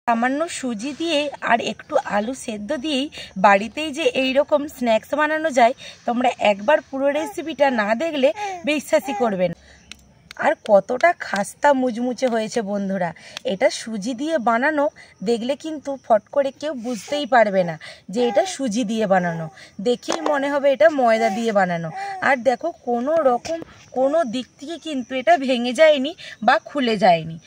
সামান্য সুজি দিয়ে আর একটু আলু সেদ্ধ দিয়েই বাড়িতেই যে এই রকম স্ন্যাক্স বানানো যায়, তোমরা একবার পুরো রেসিপিটা না দেখলে বিশ্বাসই করবে না। আর কতটা খাস্তা মুচমুচে হয়েছে বন্ধুরা। এটা সুজি দিয়ে বানানো, দেখলে কিন্তু ফট করে কেউ বুঝতেই পারবে না যে এটা সুজি দিয়ে বানানো, দেখেই মনে হবে এটা ময়দা দিয়ে বানানো। আর দেখো কোনো দিক থেকে কিন্তু এটা ভেঙে যায়নি বা খুলে যায়নি।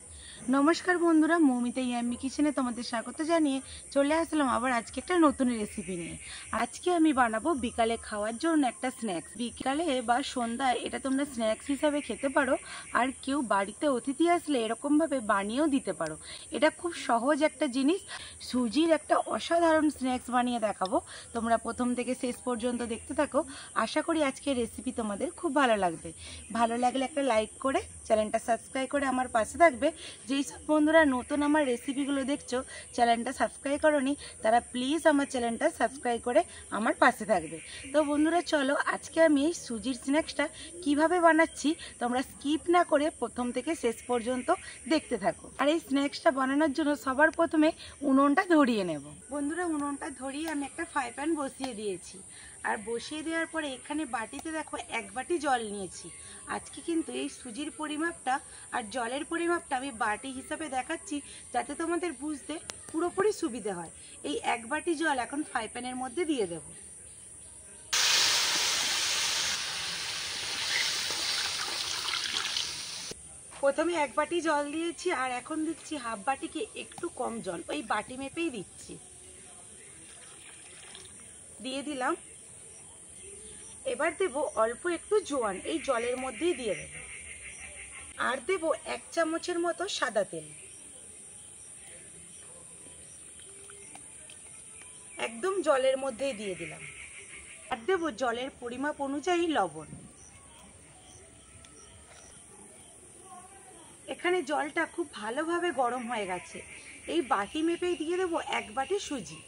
নমস্কার বন্ধুরা, মৌমিতা ইয়াম্মি কিচেনে তোমাদের স্বাগত জানিয়ে চলে আসলাম আবার আজকে একটা নতুন রেসিপি নিয়ে। আজকে আমি বানাবো বিকালে খাওয়ার জন্য একটা স্ন্যাক্স। বিকালে বা সন্ধ্যায় এটা তোমরা স্ন্যাক্স হিসাবে খেতে পারো, আর কেউ বাড়িতে অতিথি আসলে এরকমভাবে বানিয়েও দিতে পারো। এটা খুব সহজ একটা জিনিস, সুজির একটা অসাধারণ স্ন্যাক্স বানিয়ে দেখাবো। তোমরা প্রথম থেকে শেষ পর্যন্ত দেখতে থাকো। আশা করি আজকের রেসিপি তোমাদের খুব ভালো লাগবে। ভালো লাগলে একটা লাইক করে চ্যানেলটা সাবস্ক্রাইব করে আমার পাশে থাকবে। যেই সব বন্ধুরা নতুন আমার রেসিপিগুলো দেখছো, চ্যানেলটা সাবস্ক্রাইব করোনি, তারা প্লিজ আমার চ্যানেলটা সাবস্ক্রাইব করে আমার পাশে থাকবে। তো বন্ধুরা চলো, আজকে আমি এই সুজির স্ন্যাক্সটা কিভাবে বানাচ্ছি তোমরা স্কিপ না করে প্রথম থেকে শেষ পর্যন্ত দেখতে থাকো। আর এই স্ন্যাক্সটা বানানোর জন্য সবার প্রথমে উনুনটা ধরিয়ে নেব। বন্ধুরা উনুনটা ধরিয়ে আমি একটা ফ্রাই প্যান বসিয়ে দিয়েছি। আর বসিয়ে দেওয়ার পরে এখানে বাটিতে দেখো 1 বাটি জল নিয়েছি। আজকে কিন্তু এই সুজির পরিমাপটা আর জলের পরিমাপটা আমি বাটি হিসাবে দেখাচ্ছি, যাতে তোমাদের বুঝতে পুরোপুরি সুবিধে হয়। এই 1 বাটি জল এখন ফ্রাই প্যানের মধ্যে দিয়ে দেব। প্রথমে 1 বাটি জল দিয়েছি, আর এখন দিচ্ছি হাফ বাটিকে একটু কম জল, ওই বাটি মেপেই দিচ্ছি। দিয়ে দিলাম। এবার দেব অল্প একটু জোয়ান, এই জলের মধ্যেই দিয়ে দেব। আর দেব 1 চামচের মতো সাদা তেল, একদম জলের মধ্যেই দিয়ে দিলাম। আর দেব জলের পরিমাপ অনুযায়ী লবণ। এখানে জলটা খুব ভালোভাবে গরম হয়ে গেছে। এই বাটি মেপেই দিয়ে দেব 1 বাটি সুজি।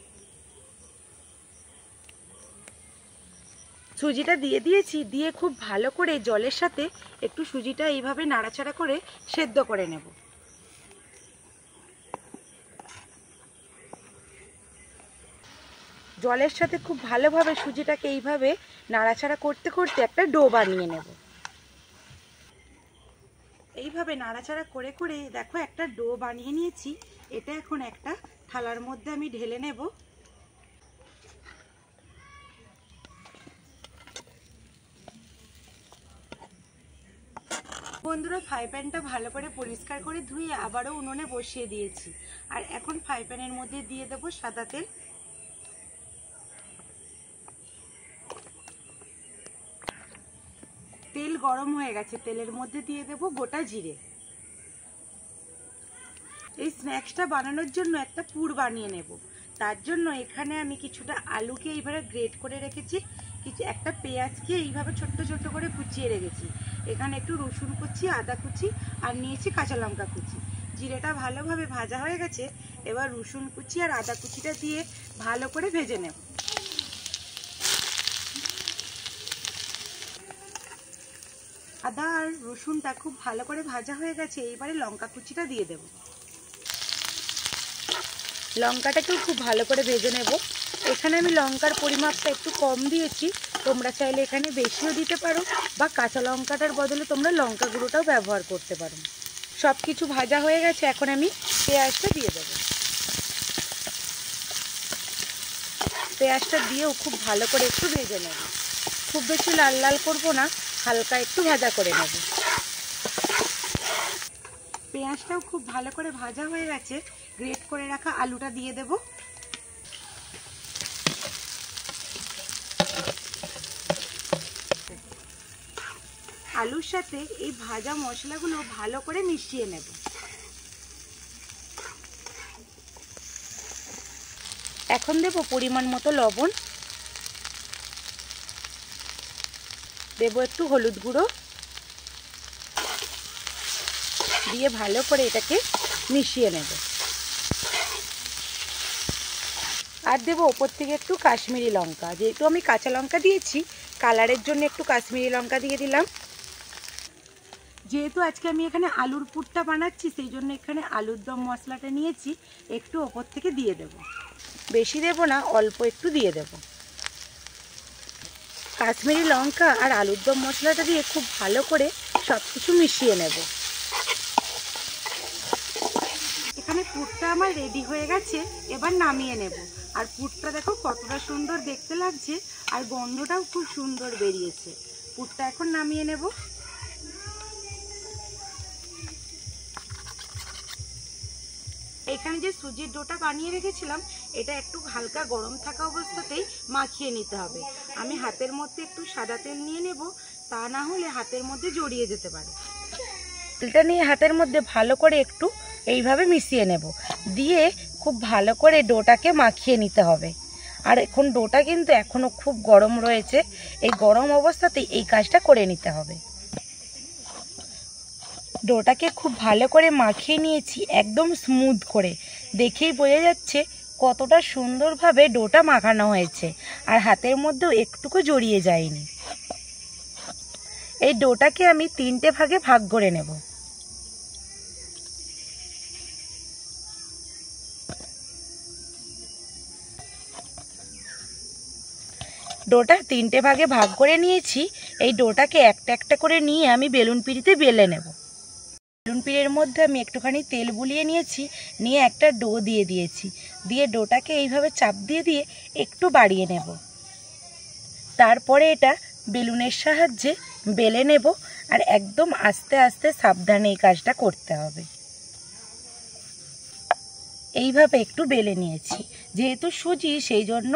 সুজিটা দিয়ে দিয়েছি, দিয়ে খুব ভালো করে জলের সাথে একটু সুজিটা এইভাবে নাড়াচাড়া করে সেদ্ধ করে নেব। জলের সাথে খুব ভালোভাবে সুজিটাকে এইভাবে নাড়াচাড়া করতে করতে একটা ডো বানিয়ে নেব। এইভাবে নাড়াচাড়া করে করে দেখো একটা ডো বানিয়ে নিয়েছি। এটা এখন একটা থালার মধ্যে আমি ঢেলে নেব। বন্ধুরা ফ্রাই প্যানটা ভালো করে পরিষ্কার করে ধুয়ে আবারও উনুনে বসিয়ে দিয়েছি। আর এখন ফ্রাই প্যানের মধ্যে দিয়ে দেব সাদা তেল। তেল গরম হয়ে গেছে, তেলের মধ্যে দিয়ে দেব গোটা জিরে। এই স্ন্যাক্সটা বানানোর জন্য একটা পুর বানিয়ে নেব। তার জন্য এখানে আমি কিছুটা আলুকে এইভাবে গ্রেট করে রেখেছি, একটা পেঁয়াজকে এইভাবে ছোট্ট ছোট্ট করে কুচিয়ে রেখেছি। এখানে একটু রসুন কুচি, আদা কুচি আর নিয়েছি কাঁচা লঙ্কা কুচি। জিরেটা ভালোভাবে ভাজা হয়ে গেছে, এবার রসুন কুচি আর আদা কুচিটা দিয়ে ভালো করে ভেজে নেব। আদা আর রসুনটা খুব ভালো করে ভাজা হয়ে গেছে, এইবারে লঙ্কা কুচিটা দিয়ে দেব। লঙ্কাটাকেও খুব ভালো করে ভেজে নেব। এখানে আমি লঙ্কার পরিমাপটা একটু কম দিয়েছি, তোমরা চাইলে এখানে বেশিও দিতে পারো, বা কাঁচা লঙ্কাটার বদলে তোমরা লঙ্কা গুঁড়োটাও ব্যবহার করতে পারো। সব কিছু ভাজা হয়ে গেছে, এখন আমি পেঁয়াজটা দিয়ে দেব। পেঁয়াজটা দিয়েও খুব ভালো করে একটু ভেজে নেব। খুব বেশি লাল লাল করবো না, হালকা একটু ভাজা করে নেব। পেঁয়াজটাও খুব ভালো করে ভাজা হয়ে গেছে, গ্রেট করে রাখা আলুটা দিয়ে দেব। আলুর সাথে এই ভাজা মশলাগুলো ভালো করে মিশিয়ে নেব। এখন দেব পরিমাণ মতো লবণ, দেব একটু হলুদ গুঁড়ো, দিয়ে ভালো করে এটাকে মিশিয়ে নেব। আর দেব ওপর থেকে একটু কাশ্মীরি লঙ্কা, যেহেতু আমি কাঁচা লঙ্কা দিয়েছি কালারের জন্য একটু কাশ্মীরি লঙ্কা দিয়ে দিলাম। যেহেতু আজকে আমি এখানে আলুর পুরটা বানাচ্ছি, সেই জন্য এখানে আলুর দম মশলাটা নিয়েছি, একটু ওপর থেকে দিয়ে দেব। বেশি দেব না, অল্প একটু দিয়ে দেব। কাশ্মীরি লঙ্কা আর আলুর দম মশলাটা দিয়ে খুব ভালো করে সব কিছু মিশিয়ে নেব। এখানে পুরটা আমার রেডি হয়ে গেছে, এবার নামিয়ে নেব। আর পুরটা দেখো কতটা সুন্দর দেখতে লাগছে, আর গন্ধটাও খুব সুন্দর বেরিয়েছে। পুরটা এখন নামিয়ে নেব। এখানে যে সুজির ডোটা বানিয়ে রেখেছিলাম, এটা একটু হালকা গরম থাকা অবস্থাতেই মাখিয়ে নিতে হবে। আমি হাতের মধ্যে একটু সাদা তেল নিয়ে নেব, তা না হলে হাতের মধ্যে জড়িয়ে যেতে পারে। তেলটা নিয়ে হাতের মধ্যে ভালো করে একটু এইভাবে মিশিয়ে নেব, দিয়ে খুব ভালো করে ডোটাকে মাখিয়ে নিতে হবে। আর এখন ডোটা কিন্তু এখনো খুব গরম রয়েছে, এই গরম অবস্থাতেই এই কাজটা করে নিতে হবে। ডোটাকে খুব ভালো করে মাখিয়ে নিয়েছি, একদম স্মুথ করে। দেখেই বোঝা যাচ্ছে কতটা সুন্দরভাবে ডোটা মাখানো হয়েছে, আর হাতের মধ্যেও একটুকু জড়িয়ে যায়নি। এই ডোটাকে আমি 3টে ভাগে ভাগ করে নেব। ডোটা 3টে ভাগে ভাগ করে নিয়েছি। এই ডোটাকে একটা একটা করে নিয়ে আমি বেলুন পিঁড়িতে বেলে নেব। বেলুন পিঁড়ির মধ্যে আমি একটুখানি তেল বুলিয়ে নিয়েছি, নিয়ে একটা ডো দিয়ে দিয়েছি, দিয়ে ডোটাকে এইভাবে চাপ দিয়ে দিয়ে একটু বাড়িয়ে নেব। তারপরে এটা বেলুনের সাহায্যে বেলে নেব, আর একদম আস্তে আস্তে সাবধানে এই কাজটা করতে হবে। এইভাবে একটু বেলে নিয়েছি, যেহেতু সুজি সেই জন্য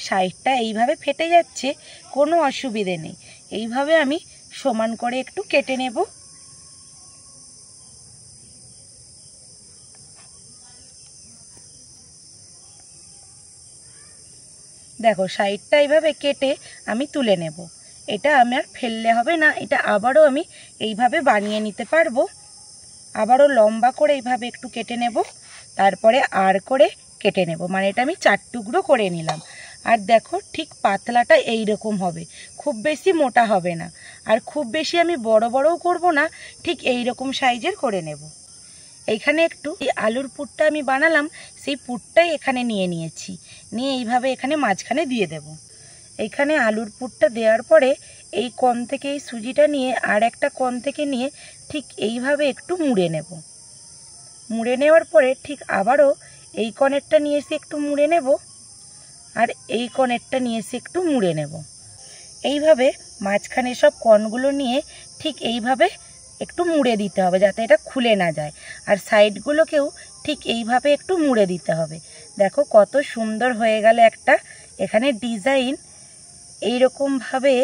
সাইডটা এইভাবে ফেটে যাচ্ছে, কোনো অসুবিধে নেই। এইভাবে আমি সমান করে একটু কেটে নেব। দেখো সাইডটা এইভাবে কেটে আমি তুলে নেব। এটা আমি আর ফেললে হবে না, এটা আবারও আমি এইভাবে বানিয়ে নিতে পারবো। আবারও লম্বা করে এইভাবে একটু কেটে নেব, তারপরে আর করে কেটে নেব। মানে এটা আমি 4 টুকরো করে নিলাম। আর দেখো ঠিক পাতলাটা এই রকম হবে, খুব বেশি মোটা হবে না, আর খুব বেশি আমি বড় বড়ও করব না, ঠিক এই রকম সাইজের করে নেব। এইখানে একটু এই আলুর পুরটা আমি বানালাম, সেই পুরটাই এখানে নিয়ে নিয়েছি, নিয়ে এইভাবে এখানে মাঝখানে দিয়ে দেব। এইখানে আলুর পুরটা দেওয়ার পরে এই কোণ থেকে এই সুজিটা নিয়ে আর একটা কোণ থেকে নিয়ে ঠিক এইভাবে একটু মুড়ে নেব। মুড়ে নেওয়ার পরে ঠিক আবারও এই কোণেরটা নিয়ে এসে একটু মুড়ে নেব, আর এই কোণেরটা নিয়ে এসে একটু মুড়ে নেব। এইভাবে মাঝখানে সব কোণগুলো নিয়ে ঠিক এইভাবে একটু মুড়ে দিতে হবে, যাতে এটা খুলে না যায়। আর সাইডগুলোকেও ঠিক এইভাবে একটু মুড়ে দিতে হবে। দেখো কত সুন্দর হয়ে গেল একটা এখানে ডিজাইন। এইরকমভাবে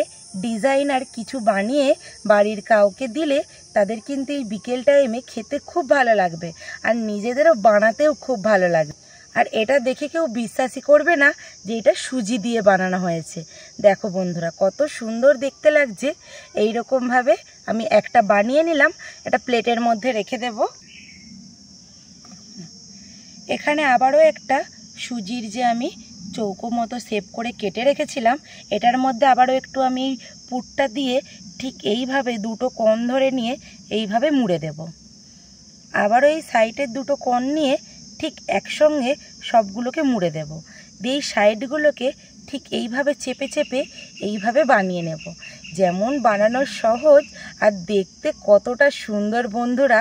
ডিজাইন আর কিছু বানিয়ে বাড়ির কাউকে দিলে তাদের কিন্তু এই বিকেল টাইমে খেতে খুব ভালো লাগবে, আর নিজেদেরও বানাতেও খুব ভালো লাগবে। আর এটা দেখে কেউ বিশ্বাসই করবে না যে এটা সুজি দিয়ে বানানো হয়েছে। দেখো বন্ধুরা কত সুন্দর দেখতে লাগছে। এই রকমভাবে আমি একটা বানিয়ে নিলাম, এটা প্লেটের মধ্যে রেখে দেব। এখানে আবারও একটা সুজির যে আমি চৌকো মতো শেপ করে কেটে রেখেছিলাম, এটার মধ্যে আবারও একটু আমি পুরটা দিয়ে ঠিক এইভাবে দুটো কোণ ধরে নিয়ে এইভাবে মুড়ে দেব। আবারও এই সাইডের দুটো কোণ নিয়ে ঠিক একসঙ্গে সবগুলোকে মুড়ে দেব, দিয়ে এই সাইডগুলোকে ঠিক এইভাবে চেপে চেপে এইভাবে বানিয়ে নেব। যেমন বানানো সহজ আর দেখতে কতটা সুন্দর বন্ধুরা,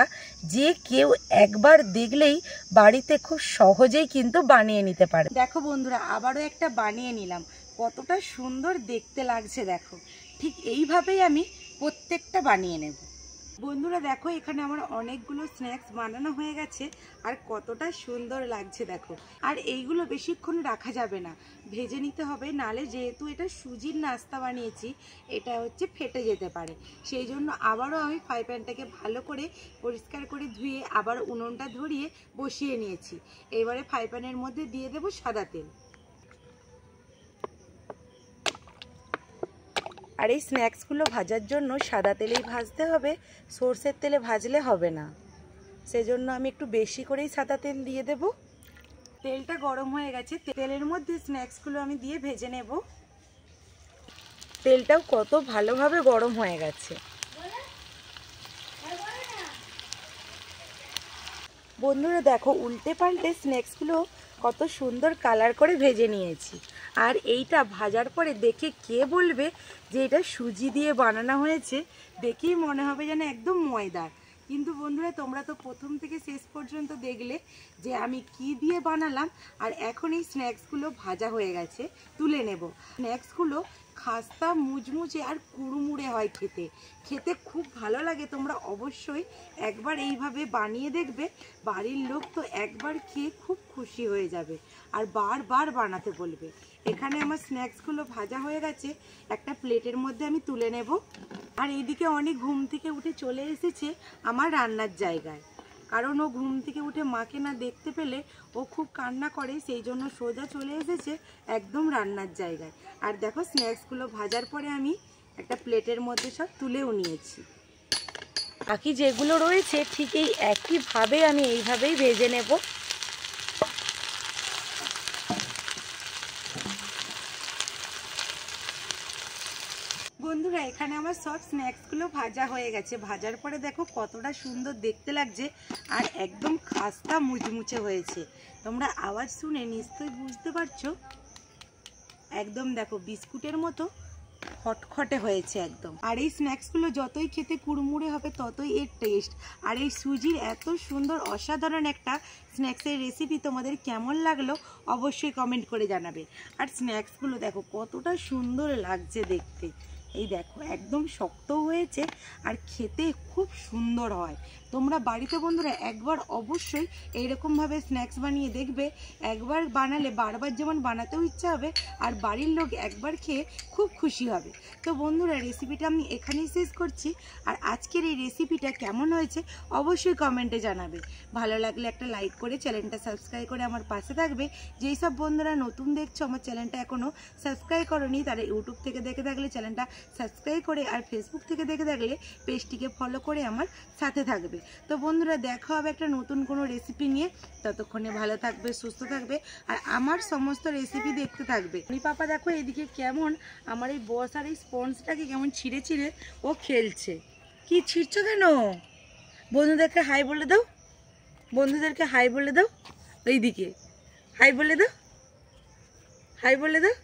যে কেউ একবার দেখলেই বাড়িতে খুব সহজেই কিন্তু বানিয়ে নিতে পারে। দেখো বন্ধুরা আবারও একটা বানিয়ে নিলাম, কতটা সুন্দর দেখতে লাগছে দেখো। ঠিক এইভাবেই আমি প্রত্যেকটা বানিয়ে নেব। বন্ধুরা দেখো এখানে আমার অনেকগুলো স্ন্যাক্স বানানো হয়ে গেছে, আর কতটা সুন্দর লাগছে দেখো। আর এইগুলো বেশিক্ষণ রাখা যাবে না, ভেজে নিতে হবে, নালে যেহেতু এটা সুজির নাস্তা বানিয়েছি এটা হচ্ছে ফেটে যেতে পারে। সেই জন্য আবারও আমি ফ্রাই প্যানটাকে ভালো করে পরিষ্কার করে ধুয়ে আবার উনুনটা ধরিয়ে বসিয়ে নিয়েছি। এবারে ফ্রাই প্যানের মধ্যে দিয়ে দেব সাদা তেল। আর এই স্ন্যাক্সগুলো ভাজার জন্য সাদা তেলেই ভাজতে হবে, সরষের তেলে ভাজলে হবে না। সেজন্য আমি একটু বেশি করেই সাদা তেল দিয়ে দেব। তেলটা গরম হয়ে গেছে, তেলের মধ্যে স্ন্যাক্সগুলো আমি দিয়ে ভেজে নেব। তেলটাও কত ভালোভাবে গরম হয়ে গেছে। বন্ধুরা দেখো উল্টে পাল্টে স্ন্যাক্সগুলো কত সুন্দর কালার করে ভেজে নিয়েছি। আর এইটা ভাজার পরে দেখে কে বলবে যে এটা সুজি দিয়ে বানানো হয়েছে, দেখেই মনে হবে যেন একদম ময়দার। কিন্তু বন্ধুরা তোমরা তো প্রথম থেকে শেষ পর্যন্ত দেখলে যে আমি কি দিয়ে বানালাম। আর এখন এই স্ন্যাক্সগুলো ভাজা হয়ে গেছে, তুলে নেব। স্ন্যাক্সগুলো খাস্তা মুচমুচে আর কুড়মুড়ে হয় খেতে, খেতে খুব ভালো লাগে। তোমরা অবশ্যই একবার এইভাবে বানিয়ে দেখবে, বাড়ির লোক তো একবার খেয়ে খুব খুশি হয়ে যাবে আর বারবার বানাতে বলবে। এখানে আমার স্ন্যাক্সগুলো ভাজা হয়ে গেছে, একটা প্লেটের মধ্যে আমি তুলে নেব। আর এইদিকে অনেক ঘুম থেকে উঠে চলে এসেছে আমার রান্নার জায়গায়, কারণ ও ঘুম থেকে উঠে মাকে না দেখতে পেলে ও খুব কান্না করে, সেই জন্য সোজা চলে এসেছে একদম রান্নার জায়গায়। আর দেখো স্ন্যাক্সগুলো ভাজার পরে আমি একটা প্লেটের মধ্যে সব তুলেও নিয়েছি। বাকি যেগুলো রয়েছে ঠিক এই একইভাবে আমি এইভাবেই ভেজে নেব। বন্ধুরা এখানে আমার সব স্ন্যাক্সগুলো ভাজা হয়ে গেছে। ভাজার পরে দেখো কতটা সুন্দর দেখতে লাগছে আর একদম খাস্তা মুচমুচে হয়েছে। তোমরা আওয়াজ শুনে নিশ্চয়ই বুঝতে পারছো, একদম দেখো বিস্কুটের মতো খটখটে হয়েছে একদম। আর এই স্ন্যাক্সগুলো যতই খেতে কুড়মুড়ে হবে ততই এর টেস্ট। আর এই সুজির এত সুন্দর অসাধারণ একটা স্ন্যাক্সের রেসিপি তোমাদের কেমন লাগলো অবশ্যই কমেন্ট করে জানাবে। আর স্ন্যাক্সগুলো দেখো কতটা সুন্দর লাগছে দেখতে, এই দেখো একদম শক্তও হয়েছে আর খেতে খুব সুন্দর হয়। তোমরা বাড়িতে বন্ধুরা একবার অবশ্যই এইরকমভাবে স্ন্যাক্স বানিয়ে দেখবে, একবার বানালে বারবার যেমন বানাতেও ইচ্ছা হবে আর বাড়ির লোক একবার খেয়ে খুব খুশি হবে। তো বন্ধুরা রেসিপিটা আমি এখানেই শেষ করছি। আর আজকের এই রেসিপিটা কেমন হয়েছে অবশ্যই কমেন্টে জানাবে। ভালো লাগলে একটা লাইক করে চ্যানেলটা সাবস্ক্রাইব করে আমার পাশে থাকবে। যেই সব বন্ধুরা নতুন দেখছো আমার চ্যানেলটা এখনও সাবস্ক্রাইব করোনি তারা ইউটিউব থেকে দেখে থাকলে চ্যানেলটা সাবস্ক্রাইব করে, আর ফেসবুক থেকে দেখে থাকলে পেজটিকে ফলো করে আমার সাথে থাকবে। তো বন্ধুরা দেখা হবে একটা নতুন কোনো রেসিপি নিয়ে, ততক্ষণে ভালো থাকবে, সুস্থ থাকবে আর আমার সমস্ত রেসিপি দেখতে থাকবে। পাপা দেখো এদিকে কেমন আমার এই বস আর এই স্পঞ্জটাকে কেমন ছিঁড়ে ছিঁড়ে ও খেলছে। কি ছিঁড়ছো কেন? বন্ধুদেরকে হাই বলে দাও, বন্ধুদেরকে হাই বলে দাও, এইদিকে হাই বলে দাও, হাই বলে দাও।